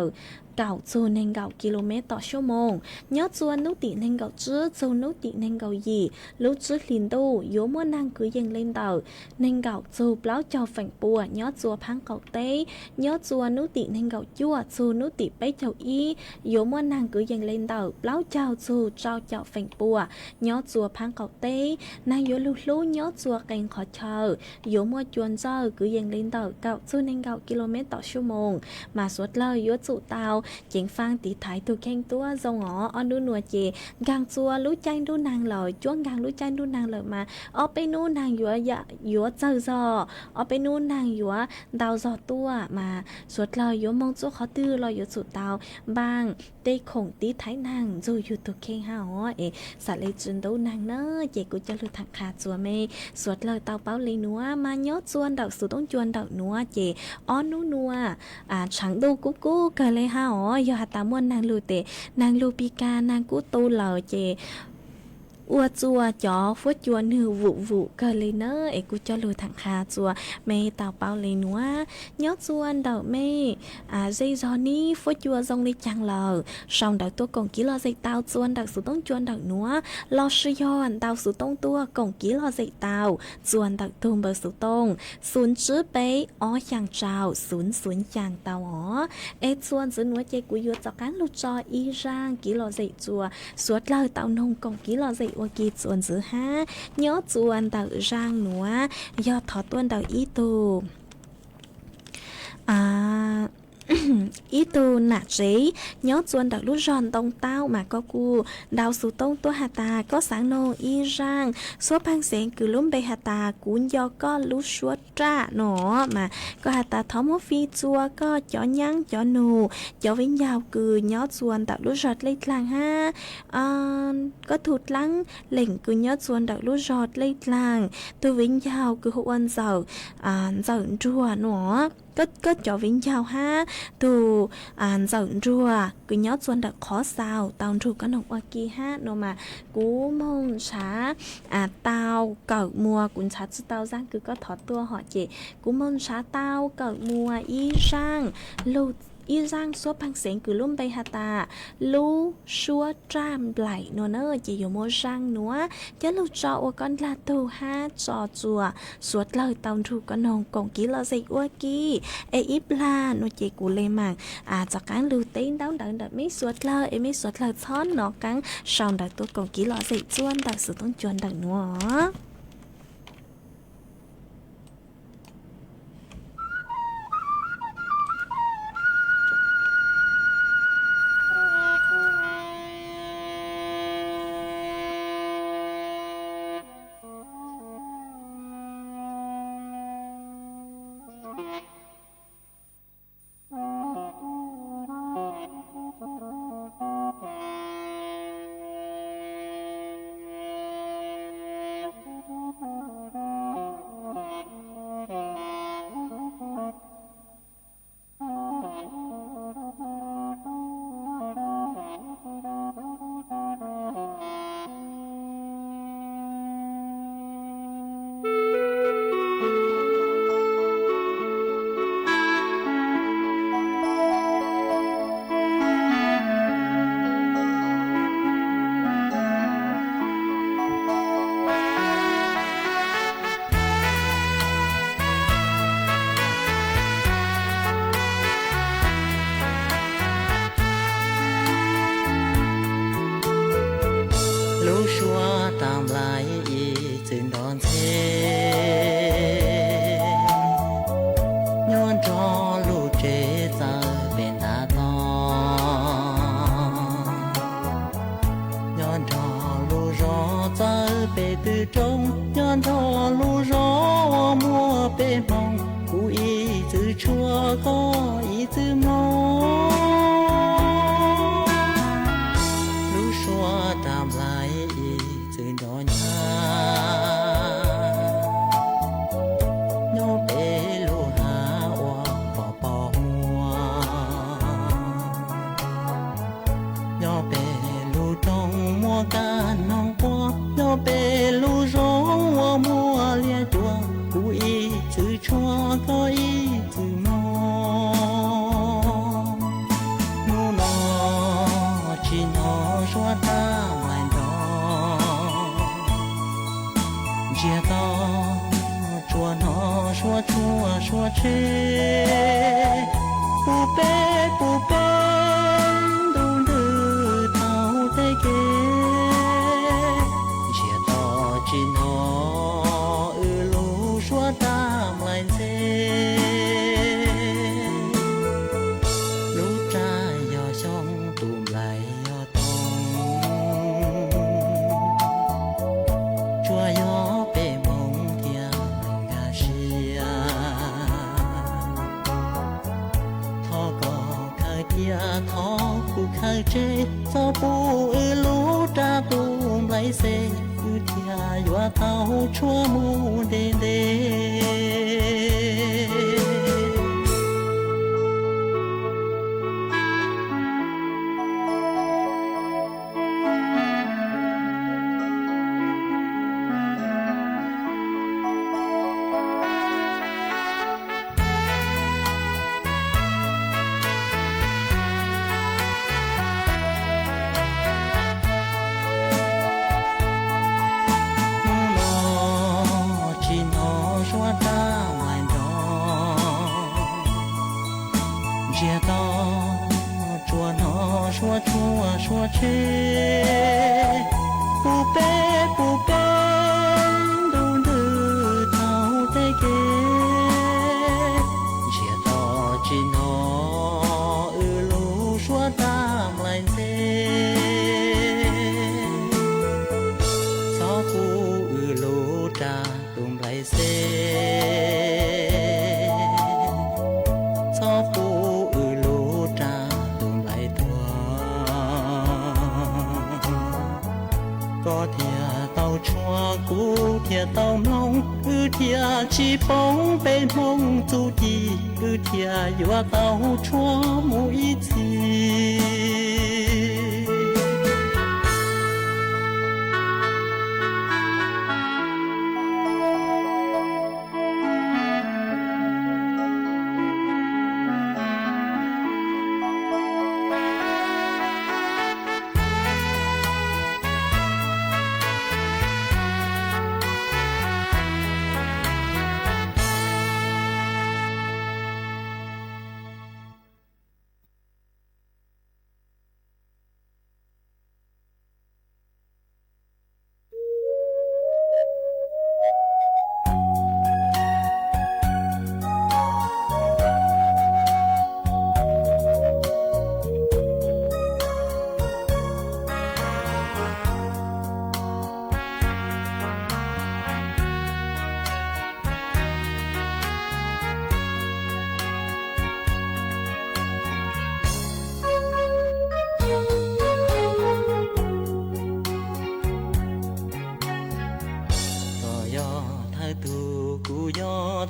เก่าจูเน่งเก่ากิโลเมตรต่อชั่วโมงยอดจวนนุติเน่งเก่าจื้อจูนุติเน่งเก่าหยี่ลูจื้อลินดูยัวมัวนางกุยงเล่นเต่าเน่งเก่าจูเปล่าเจ้าแฝงปัวยอดจัวพังเก่าเต้ยอดจวนนุติเน่งเก่ายั่วจูนุติไปเจ้าอียัวมัวนางกุยงเล่นเต่าเปล่าเจ้าจูเจ้าเจ้าแฝงปัวยอดจัวพังเก่าเต้นายยัวลูลูยอดจัวเก่งขอเชอยัวมัวจวนเจ้ากุยงเล่นเต่าเก่าจูเน่งเก่ากิโลเมตรต่อชั่วโมงมาสวดเลยยัวจูเตาเจียงฟังตีถ่ายตัวแข่งตัวทรงอ๋อดูหนัวเจกางจัวรู้ใจดูนางเลยจ้วงกางรู้ใจดูนางเลยมาเอาไปนู่นนางยัวเจอจอเอาไปนู่นนางยัวดาวจอตัวมาสวดเลยยัวมองจัวเขาตื้อเลยยัวจุดดาวบางได้คงตีถ่ายนางจูอยู่ตัวแข่งฮะอ๋อสัตว์เลยจุนดูนางเนอะเจกูจะรู้ทางขาจัวเมสวดเลยเตาเป้าเลยนัวมาย้อจวนดอกสุต้องจวนดอกนัวเจอ้อนนัวฉังดูกุ๊กเกิดเลยฮะอ๋อยอดตามวนนางลูเตนางลูปีกานางกู้ตูเหล่าเจอัวจัวจ๋อฟัวจวนหือวุเกิดเลยเนอะกูจะรู้ทางคาจัวเมตาเปาเลยนัวยอดจวนดอกเมใจจอนี้ฟัวจัวทรงในจังเหล่าสองดอกตัวกงกี้รอใจเตาจวนดอกสุต้องจวนดอกนัวรอชยอนเตาสุต้องตัวกงกี้รอใจเตาจวนดอกตูมเบอร์สุต้องศูนย์จื้อเป๊อ๋ออย่างเจ้าศูนย์อย่างเตาอ๋อจวนจื้อนัวเจกูยัวจากการลุจออีร่างกี้รอใจจัวสวดเลยเตานงกงกี้รอใจว่ากีจวนจื้อฮะย้อจวนเต่าร่างหนัวยอดถอดต้นเต่าอีตูอีตูหนักจีย้อจวนดักลูกจอนตรงเต้ามาก็กูดาวสู่ตรงตัวหาตาก็สังโนอีร่างซัวพังเสียงคือลุ่มไปหาตากุนยอก็ลูชัวจ้าหนอมาก็หาตาทอมฟีจัวก็จ่อยั้งจ่อหนูจ่อวิ่งยาวคือย้อจวนดักลูกจอดเลยกลางฮะก็ถูดลังเหล่งคือย้อจวนดักลูกจอดเลยกลางตัววิ่งยาวคือหัววันเสาร์เสาร์จัวหนอก็จ่อวิ่งยาวฮะตูเจ้ารัวกูย้อจวนดักขอสาวตาวถูกกันหนกวากีฮะโนมากูมงช้าตาวเก่ามัวกุนช้าจุดตาวจ้างคือก็ถอดตัวหอเจกูมงช้าตาวเก่ามัวอีช่างลูอีร่างซัวพังเสียงคือลุ่มไปหาตาลูชัวจ้ามไหลโนเนอร์จะอยู่โมช่างนัวจะลูจอวกันลาตูฮาจอจัวสวดเลยตาวถูกกันนงกงกี้เราใส่อวกีอีปลาโนเจกูเลยมังจากการลูเต้นดาวดังไม่สวดเลยไม่สวดเลยช้อนนอกังชาวดักตัวกงกี้เราใส่จวนดักสุดต้องจวนดักนัว chua có ý chữ mô lũ xua tạm lại ý chữ đó nhà nhô bê lũ hà hoa bỏ bỏ hoa nhô bê lũ trong mua cá nong qua nhô bê lũ rong hoa mua lia chua cú ý chữ chua có ý chữ mô nô nó chỉ nó xóa ta ngoài đó chia to chua nó xóa chê bù bê đu đưa thao tay kê chia to chỉ nó xóa ta ngoài dê lũ cha do xong tụm lại do tông chua gió bề mông thia gà xia thọ cò khai tia thọ cụ khai chê do bu lũ cha tụm lại dê thia doa tao chua mu đê đê chia to chua nó xóa chê bù bê đu đưa thao tay kê chia to chỉ nó lũ xóa ta lại dê gió cu lũ trà tụm lại dê gió cu có thìa tàu chua cú thìa tàu nông thìa chỉ bóng bên mông tu đi thìa vừa tàu chua mũi chi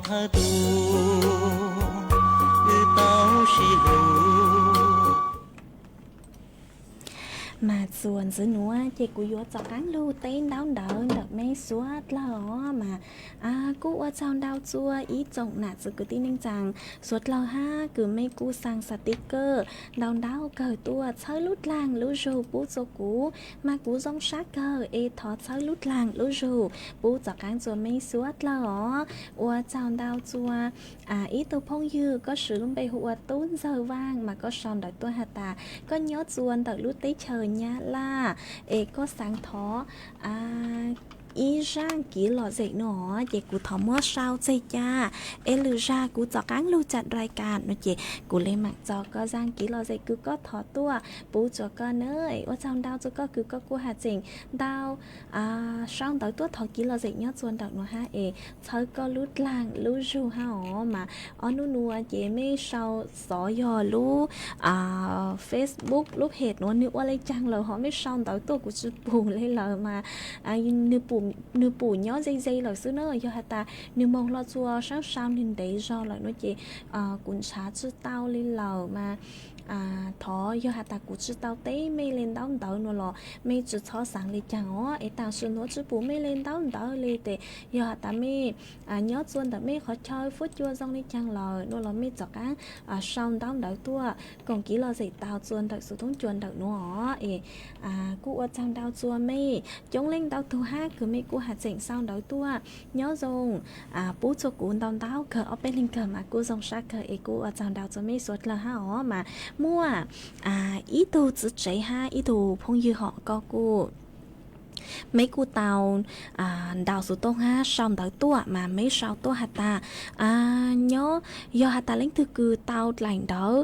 thơ tu tao xì lù mà xuân giữa núa chị của vô cho cán lưu tên đau đỡ đợt mấy suốt lo mà cú ở trong đau chua ý trọng nạt sự cứ tin rằng suốt lo ha cứ mấy cú sang sticker đau cờ tua chơi lút làng lú rù bú cho cú mà cú giống sát cờ e thọ chơi lút làng lú rù bú cho cán chua mấy suốt lo ở trong đau chua ý tôi phong dư có sự luôn bày hụa tốn giờ vang mà có son đợi tôi hạt tà có nhớ chuồn đợi lút tế chờ nha la có sáng thó ý rang kỹ lọ dậy nó chị cụ thọ mua sao dậy cha em lừa ra cụ cho cán lưu chặt rายcàn nó chị cụ lên mặt cho có rang kỹ lọ dậy cứ có thọ tua bố cho con ơi ở trong đau cho có cứ có cô hạt chỉnh đau sau tới tua thọ kỹ lọ dậy nhớ chuồn đợt nó ha thấy có lút làng lút ru ha mà ở nu nu chị mới sau xỏ giò lút Facebook lúc hết nó nếu qua lấy trang lời họ mới sau tới tua của chú bù lấy lời mà nửa bù nhớ dây lời xứ nó do ta nửa mong lo chua sáng sau nên để do lời nó chị cũng xả chứ tao lên lời mà thọ do hạt ta cụ chứ tao tế mê lên đau đỡ nó lò mê chứ thọ sáng lên chẳng ó ấy tao xuân nó chứ bố mê lên đau đỡ lên để do hạt ta mê nhớ xuân ta mê khó chơi phút chua rong lên chẳng lò nó lò mê chọc á xong đau đỡ tua còn kỹ lò dậy tao xuân đợi số thông chuồn đợi nó ấy cụ ở trong đau chua mê chống lên đau thu hát cứ mê cụ hạt chỉnh sau đỡ tua nhớ dùng bố cho cụ đau đau cờ ở bên linh cờ mà cụ dòng sát cờ ấy cụ ở trong đau cho mê suốt là ha ó mà mua ý đồ tự chế ha ý đồ phong như họ có cô mấy cô tàu đào số tông ha xong tới tua mà mấy sao tua hạt ta nhớ do hạt ta lấy từ cứ tàu lành đó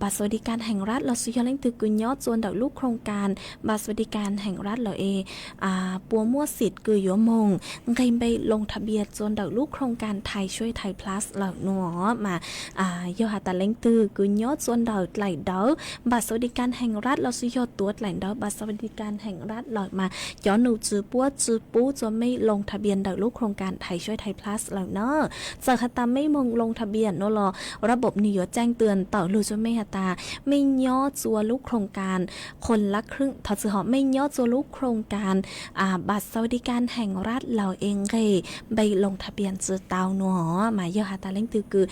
bà số đi can hành rát là suy do lấy từ cứ nhớ chuồn đợi lúc không can bà số đi can hành rát là bùa mua xịt cứ yếu mông gây bay lông thà biệt chuồn đợi lúc không can thầyช่วยthầy plus là nó mà do hạt ta lấy từ cứ nhớ chuồn đợi lại đó bà số đi can hành rát là suy do tuốt lành đó bà số đi can hành rát là mà cho nụจื้อปูจะไม่ลงทะเบียนดักลูกโครงการไทยช่วยไทย plus แล้วเนอะจากฮัตตาไม่มงลงทะเบียนโนรอระบบนิยมแจ้งเตือนต่อลูกจะไม่ฮัตตาไม่ย่อจัวลูกโครงการคนละครึ่งถอดสื่อหอไม่ย่อจัวลูกโครงการบัตรสวัสดิการแห่งรัฐเราเองเลยใบลงทะเบียนจื้อเตาหนอมาย่อฮัตตาเล่นตือคือ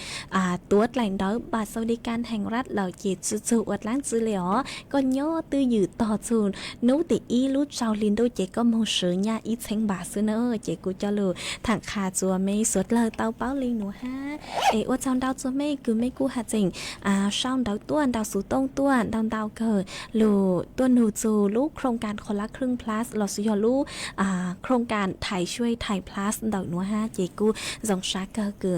ตัวแหล่งเดอบัตรสวัสดิการแห่งรัฐเราเจ็ดจื้ออวดล้างจื้อเลยอ๋อก็ย่อตื้ออยู่ต่อจูนนู้ติอีลูกเจ้าลินโดเจก็มองซื้อยาอีเชงบาซื้อเนอเจกูจะรู้ถังคาจัวไม่สดเลยเตาเป้าลิงหนูฮะว่าเจ้าดาวจัวไม่คือไม่กูหาจริงช่างดาวต้วนดาวสูต้งต้วนดาวเกิดลูต้วนหนูจูลูกโครงการคนละครึ่ง plus เราสุยอลูกโครงการไทยช่วยไทย plus ดาวหนูฮะเจกูจงชาเกิดคือ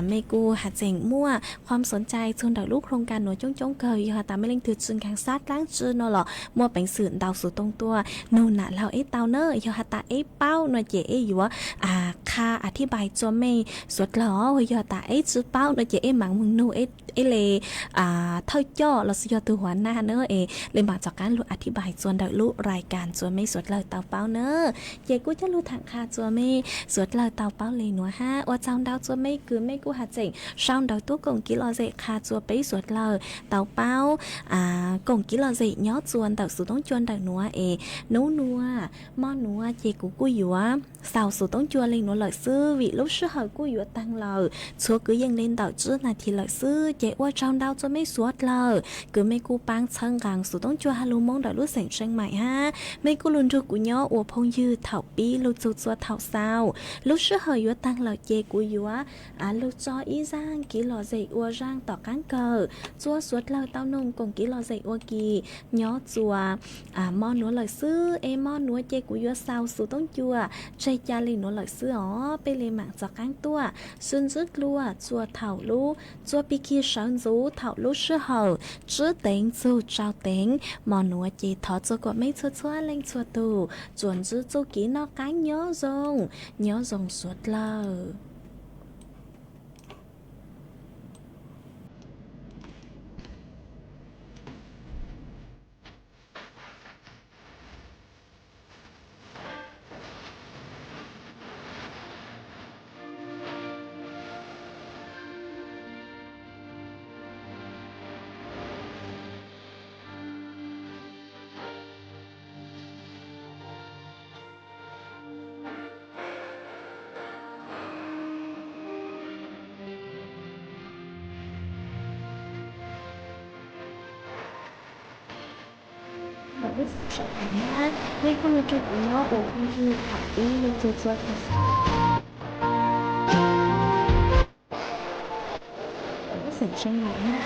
ไม่กูหาจริงมั่วความสนใจชวนดาวลูกโครงการหนูจ้องเกิดยาตาไม่เล่นถือจึงการซัดล้างจื้อนอหรอมั่วเป็นสื่อดาวสูต้งตัวนูน่ะเราเตาเนอร์ยอตาเป้าหน่วยเจอยู่ว่าค่าอธิบายจอไม่สวดหล่อยอตาจื้อเป้าหน่วยเจหมังมึงนูเลยเท่าจ่อเราสยอตัวหัวหน้าเนอเลยมาจากการรู้อธิบายจวนได้รู้รายการจวนไม่สวดเลยเตาเป้าเนอเจกูจะรู้ทางค่าจวนไม่สวดเลยเตาเป้าเลยหนัวฮะว่าเจ้าดาวจวนไม่คือไม่กูหาเจ๋งช่างดาวตัวกงกิโลเจค่าจวนไปสวดเลยเตาเป้ากงกิโลเจย้อจวนเตาสูต้องจวนได้หนัวนัวมอนัวเจกูอยู่ว่าสาวสูต้องจวนเลยหนัวเลยซื้อวิลูกซื้อหอยกูอยู่ตั้งเลยชัวคือยังเล่นเตาจื้อนาทีเลยซื้อเจว่าเจ้าดาวจะไม่สวดเลยคือไม่กูปังเชิงกลางสูต้องจวนฮาลูมงดาวลูกเสียงเชียงใหม่ฮะไม่กูลุนจูกูย่ออวพงยืดเถาปีลูกจูจัวเถาเศร้าลูกซื้อหอยอยู่ตั้งเลยเจกูอยู่ว่าลูกจออีร่างกี่หล่อใจอวร่างต่อกันเกิดจัวสวดเลยเต้านงกงกี่หล่อใจอวกีย่อจัวมอนัวเลยซื้อมอนัวเจกูอยู่เศร้าสูต้องจัวใจจาลีนัวเลยซื้อไปเลยหมังจากกันตัวซึ่งซึกลัวจัวเถาลูจัวปีกีสังจูเถาลูซื้อหอยจื้อเต็งจูเจ้าเต็งมอนัวเจถอดจัวกว่าไม่ชัวเล่งชัวตูจวนจื้อจูกี่นอกกันย่อจงสวดเลยไม่ควรจะอยู่นอกอกคือขับอีลูกจะสวดไม่เสียงเชียงใหม่นะ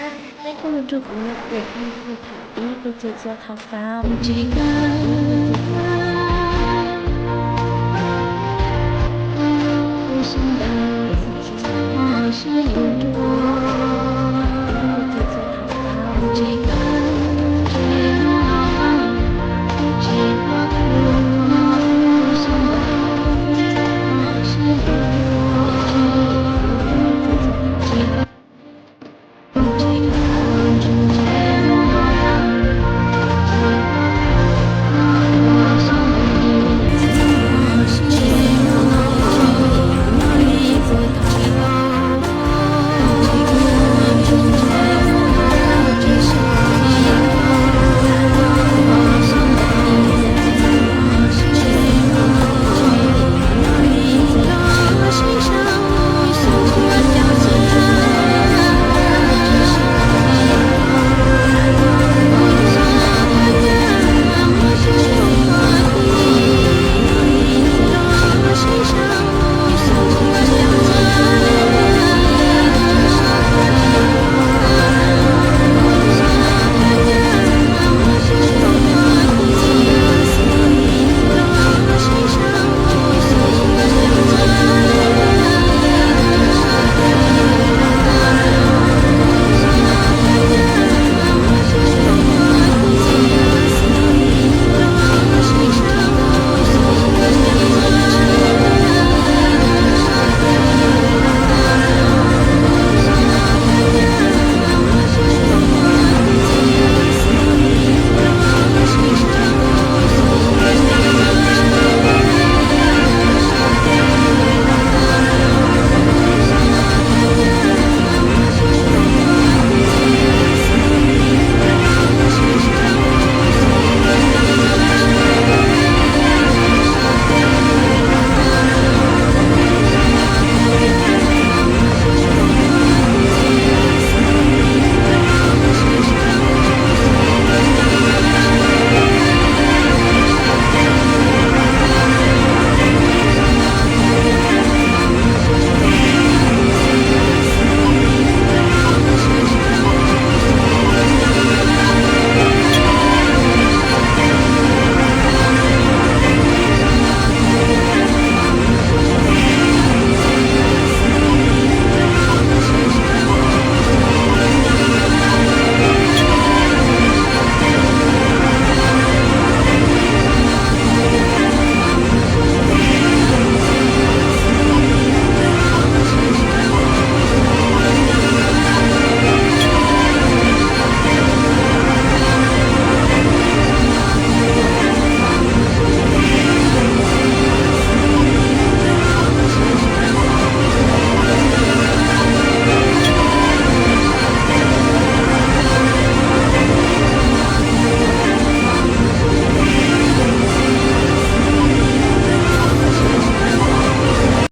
ไม่ควรจะอยู่นอกอกคือขับอีลูกจะสวดเท้าฟ้าจีกัน